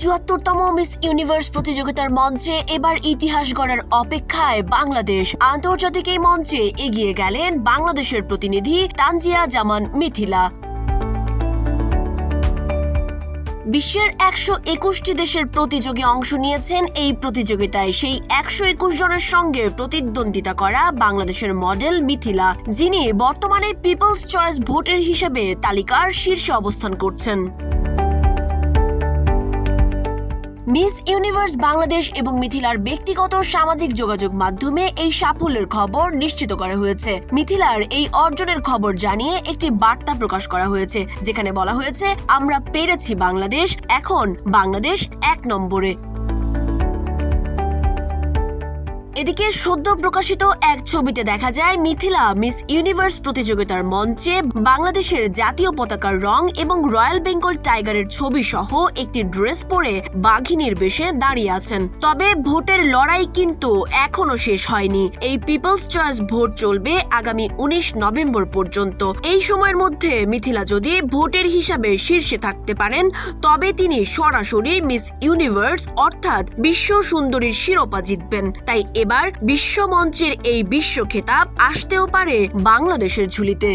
৭৭তম miss universe প্রতিযোগিতার মঞ্চে এবার ইতিহাস গড়ার অপেক্ষায় বাংলাদেশ। আন্তর্জাতিক এই মঞ্চে এগিয়ে গেলেন বাংলাদেশের প্রতিনিধি তানজিয়া জামান মিথিলা। বিশ্বের ১২১টি দেশের প্রতিযোগী অংশ নিয়েছেন এই প্রতিযোগিতায়। সেই ১২১ জনের সঙ্গে প্রতিদ্বন্দ্বিতা করা বাংলাদেশের মডেল মিথিলা, যিনি বর্তমানে পিপলস চয়েস ভোটের হিসেবে তালিকার শীর্ষে অবস্থান করছেন। মিস ইউনিভার্স বাংলাদেশ এবং মিথিলার ব্যক্তিগত সামাজিক যোগাযোগ মাধ্যমে এই সাফল্যের খবর নিশ্চিত করা হয়েছে। মিথিলার এই অর্জনের খবর জানিয়ে একটি বার্তা প্রকাশ করা হয়েছে, যেখানে বলা হয়েছে, আমরা পেরেছি বাংলাদেশ, এখন বাংলাদেশ ১ নম্বরে। এদিকে সদ্য প্রকাশিত এক ছবিতে দেখা যায় মিথিলা মিস ইউনিভার্স প্রতিযোগিতার মঞ্চে বাংলাদেশের জাতীয় পতাকার রং এবং রয়্যাল বেঙ্গল টাইগারের ছবি সহ একটি ড্রেস পরে বাঘিনীর বেশে দাঁড়িয়ে আছেন। তবে ভোটের লড়াই কিন্তু এখনো শেষ হয়নি। এই পিপলস চয়েস ভোট চলবে আগামী ১৯ নভেম্বর পর্যন্ত। এই সময়ের মধ্যে মিথিলা যদি ভোটের হিসাবে শীর্ষে থাকতে পারেন, তবে তিনি সরাসরি মিস ইউনিভার্স অর্থাৎ বিশ্ব সুন্দরীর শিরোপা জিতবেন। তাই এবার বিশ্বমঞ্চের এই বিশ্ব খেতাব আসতেও পারে বাংলাদেশের ঝুলিতে।